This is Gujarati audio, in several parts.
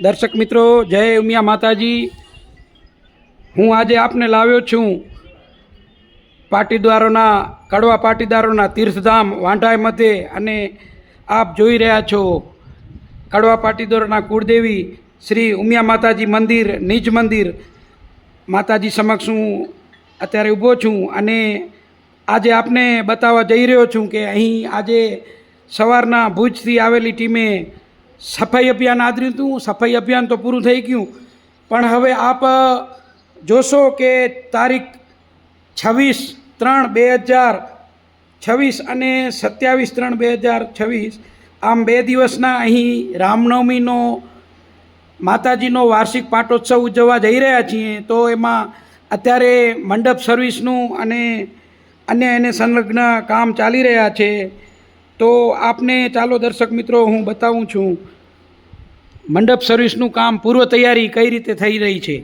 દર્શક મિત્રો, જય ઉમિયા માતાજી। હું આજે આપને લાવ્યો છું પાટીદારોના કડવા પાટીદારોના તીર્થધામ વાંઢાઈ મધ્યે, અને આપ જોઈ રહ્યા છો કડવા પાટીદારોના કુળદેવી શ્રી ઉમિયા માતાજી મંદિર, નિજ મંદિર માતાજી સમક્ષ હું અત્યારે ઊભો છું। અને આજે આપને બતાવવા જઈ રહ્યો છું કે અહીં આજે સવારના ભુજથી આવેલી ટીમે સફાઈ અભિયાન આદર્યું હતું। સફાઈ અભિયાન તો પૂરું થઈ ગયું, પણ હવે આપ જોશો કે તારીખ 26/3/2026 અને 27/3/2026 આમ 2 દિવસના અહીં રામનવમીનો માતાજીનો વાર્ષિક પાટોત્સવ ઉજવવા જઈ રહ્યા છીએ। તો એમાં અત્યારે મંડપ સર્વિસનું અને અન્ય એને સંલગ્ન કામ ચાલી રહ્યા છે। તો આપને ચાલો દર્શક મિત્રો હું બતાવું છું મંડપ સર્વિસનું કામ, પૂર્વ તૈયારી કઈ રીતે થઈ રહી છે।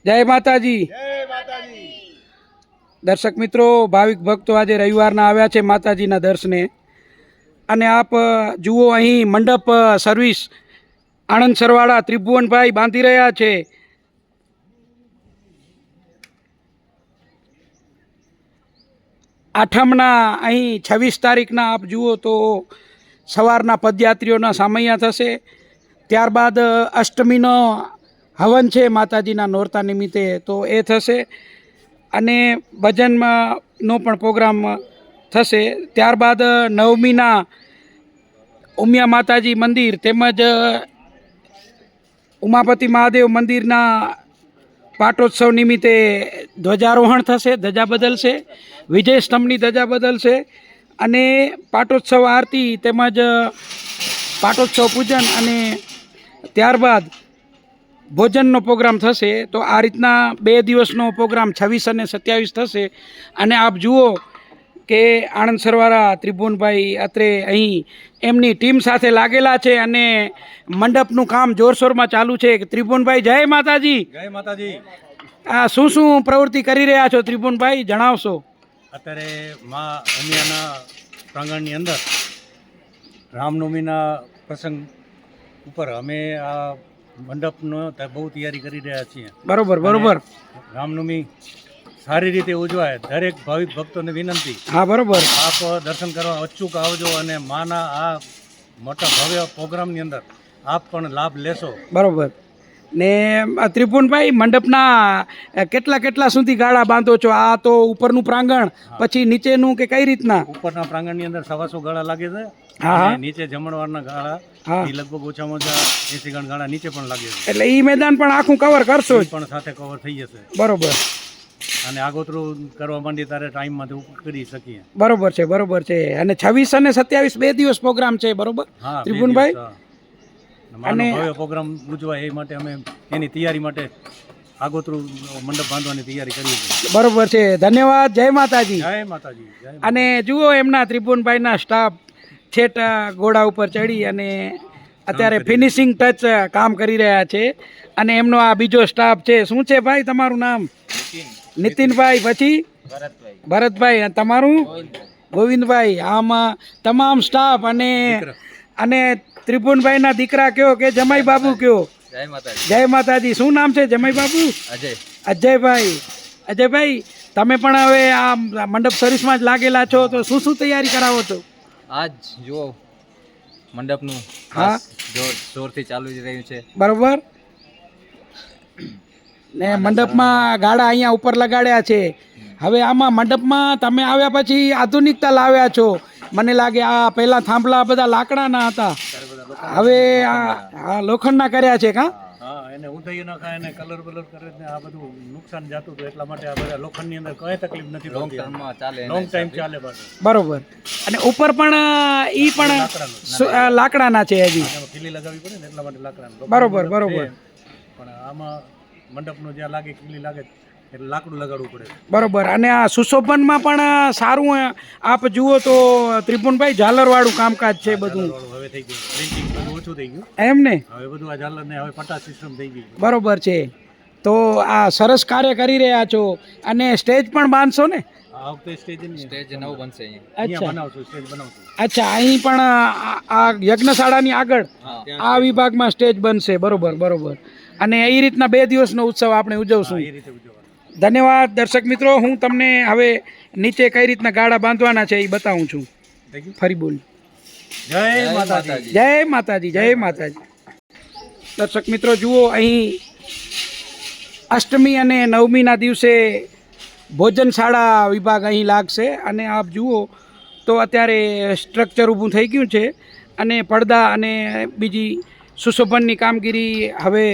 જય માતાજી। દર્શક મિત્રો, ભાવિક ભક્તો આજે રવિવારના આવ્યા છે માતાજીના દર્શને, અને આપ જુઓ અહીં મંડપ સર્વિસ આણંદ સરવાળા ત્રિભુવનભાઈ બાંધી રહ્યા છે। આઠમના અહીં 26 તારીખના આપ જુઓ તો સવારના પદયાત્રીઓના સામૈયા થશે, ત્યારબાદ અષ્ટમીનો હવન છે માતાજીના નોરતા નિમિત્તે, તો એ થશે, અને ભજનનો પણ પ્રોગ્રામ થશે। ત્યારબાદ નવમીના ઉમિયા માતાજી મંદિર તેમજ ઉમાપતિ મહાદેવ મંદિરના પાટોત્સવ નિમિત્તે ધ્વજારોહણ થશે, ધજા બદલશે, વિજય સ્તંભની ધજા બદલશે, અને પાટોત્સવ આરતી તેમજ પાટોત્સવ પૂજન, અને ત્યારબાદ ભોજનનો પ્રોગ્રામ થશે। તો આ રીતના 2 દિવસનો પ્રોગ્રામ 26 અને 27 થશે। અને આપ જુઓ કે આણંદ સરવાળા ત્રિભુવનભાઈ અત્રે અહીં એમની ટીમ સાથે લાગેલા છે, અને મંડપનું કામ જોરશોરમાં ચાલુ છે। ત્રિભુવનભાઈ જય માતાજી। જય માતાજી। શું પ્રવૃત્તિ કરી રહ્યા છો ત્રિભુવનભાઈ, જણાવશો? અત્યારે મા ઉમિયાના પ્રાંગણની અંદર રામનવમીના પ્રસંગ ઉપર અમે આ મંડપનો બહુ તૈયારી કરી રહ્યા છીએ। બરોબર બરોબર। રામનવમી સારી રીતે ઉજવાય, દરેક ભાવિક ભક્તોને વિનંતી, હા બરોબર, આપ દર્શન કરવા અચૂક આવજો, અને માના આ મોટા ભવ્ય પ્રોગ્રામની અંદર આપ પણ લાભ લેશો। બરોબર। ને ત્રિભુવનભાઈ, મંડપના કેટલા સુધી ગાળા બાંધો છો? આ તો ઉપરનું પ્રાંગણ, પછી નીચેનું કે કઈ રીતના? ઉપરના પ્રાંગણની અંદર 125 ગાળા લાગે છે, હા, અને નીચે જમણવારના ગાળા એ લગભગ ઓછામાં ઓછા 80 ગાળા નીચે પણ લાગે છે, એટલે ઈ મેદાન પણ આખું કવર કરશો? પણ સાથે કવર થઈ જશે। બરોબર। અને આગોતરું કરવા માંડીએ ત્યારે ટાઈમમાં કરી શકીએ। બરોબર છે, બરોબર છે। અને 26 અને 27 2 દિવસ પ્રોગ્રામ છે, બરોબર ત્રિભુવનભાઈ? અને ભવ્ય પ્રોગ્રામ ઉજવાય એ માટે અમે એની તૈયારી માટે આગોતરું મંડપ બાંધવાની તૈયારી કરીએ છીએ। બરોબર છે, ધન્યવાદ। જય માતાજી। જય માતાજી। અને જુઓ એમના ત્રિભુવનભાઈના સ્ટાફ છેટ ઘોડા ઉપર ચડી અને અત્યારે ફિનિશિંગ ટચ કામ કરી રહ્યા છે। અને એમનો આ બીજો સ્ટાફ છે, શું છે ભાઈ તમારું નામ? નીતિનભાઈ, પછી ભરતભાઈ, તમારું? ગોવિંદભાઈ। આમાં તમામ સ્ટાફ અને ત્રિભુવનભાઈના દીકરા કયો કે જમાઈ બાબુ કયો? જય માતાજી। શું નામ છે જમાઈ બાબુ? અજયભાઈ। અજયભાઈ, તમે પણ હવે આ મંડપ સર્વિસમાં જ લાગેલા છો, તો શું તૈયારી કરાવો છો? આજ જુઓ મંડપનું હા જોરથી ચાલુ જ રહ્યું છે। બરોબર। ને મંડપમાં ગાળા અહીંયા ઉપર લગાડ્યા છે। હવે આમાં મંડપમાં તમે આવ્યા પછી આધુનિકતા લાવ્યા છો, મને લાગે આ પહેલા થાંભલા બધા લાકડાના હતા, હવે આ લોખંડના કર્યા છે કા? હા, એને ઉધઈ ન ખાય, એને કલર બલર કરે ને આ બધું નુકસાન જાતું હતું, એટલા માટે આ બધા લોખંડની અંદર કઈ તકલીફ નથી, લોંગ ટાઈમ ચાલે પાછું। બરોબર। અને ઉપર પણ ઈ પણ લાકડાના છે હજી, ખીલી લગાવવી પડે ને એટલા માટે લાકડાના। બરોબર બરોબર। પણ આમાં મંડપનો જ્યાં લાગે ખીલી લાગે એટલે લાકડું લગાડવું પડે. બરોબર. અને આ સુશોભનમાં પણ સારું આપ જુઓ તો ત્રિપુનભાઈ ઝાલરવાળું કામકાજ છે બધું, ઝાલરવાળું હવે થઈ ગયું, પ્રિન્ટિંગ બધું ઓછું થઈ ગયું. એમ ને? હવે બધું આ ઝાલર ને હવે પટા સિસ્ટમ થઈ ગઈ. બરોબર છે. તો આ સરસ કાર્ય કરી રહ્યા છો અને સ્ટેજ પણ બાંધશો ને? આ વખતે સ્ટેજ સ્ટેજ નવું બનશે અહીંયા. અચ્છા બનાવશું, સ્ટેજ બનાવશું. અચ્છા, અહીં પણ આ યજ્ઞશાળાની આગળ આ વિભાગમાં સ્ટેજ બનશે. બરોબર બરોબર. અને એ રીતના 2 દિવસનો ઉત્સવ આપણે ઉજવશું. એ રીતે ઉજવવાનું. ધન્યવાદ દર્શક મિત્રો. હું તમને હવે નીચે કઈ રીતના ગાડા બાંધવાના છે એ બતાવું છું. થઈ ગયું? ફરી બોલ. જય માતાજી. જય માતાજી, જય માતાજી. દર્શક મિત્રો જુઓ, અહીં અષ્ટમી અને નવમીના દિવસે ભોજનશાળા વિભાગ અહીં લાગશે. અને આપ જુઓ તો અત્યારે સ્ટ્રક્ચર ઊભું થઈ ગયું છે અને પડદા અને બીજી સુશોભનની કામગીરી હવે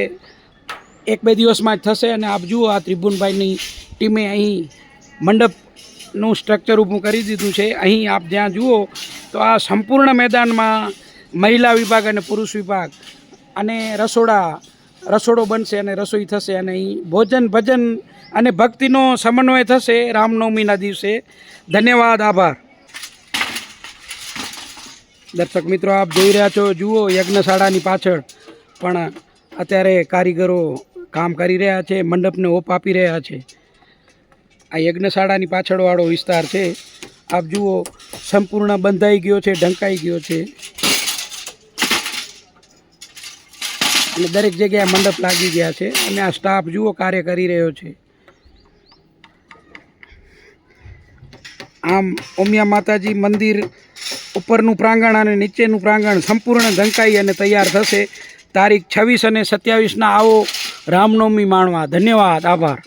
1-2 દિવસમાં જ થશે. અને આપ જુઓ આ ત્રિભુવનભાઈની ટીમે અહીં મંડપનું સ્ટ્રક્ચર ઊભું કરી દીધું છે. અહીં આપ જ્યાં જુઓ તો આ સંપૂર્ણ મેદાનમાં મહિલા વિભાગ અને પુરુષ વિભાગ અને રસોડો બનશે અને રસોઈ થશે. અને અહીં ભોજન ભજન અને ભક્તિનો સમન્વય થશે રામનવમીના દિવસે. ધન્યવાદ, આભાર. દર્શક મિત્રો આપ જોઈ રહ્યા છો, જુઓ યજ્ઞશાળાની પાછળ પણ અત્યારે કારીગરો કામ કરી રહ્યા છે, મંડપને ઓપ આપી રહ્યા છે. આ યજ્ઞશાળાની પાછળવાળો વિસ્તાર છે. આપ જુઓ સંપૂર્ણ બંધાઈ ગયો છે, ઢંકાઈ ગયો છે અને દરેક જગ્યાએ મંડપ લાગી ગયા છે. અને આ સ્ટાફ જુઓ કાર્ય કરી રહ્યો છે. આમ ઉમિયા માતાજી મંદિર ઉપરનું પ્રાંગણ અને નીચેનું પ્રાંગણ સંપૂર્ણ ઢંકાઈ અને તૈયાર થશે. તારીખ 26 અને 27ના આવો રામનવમી માણવા. ધન્યવાદ, આભાર.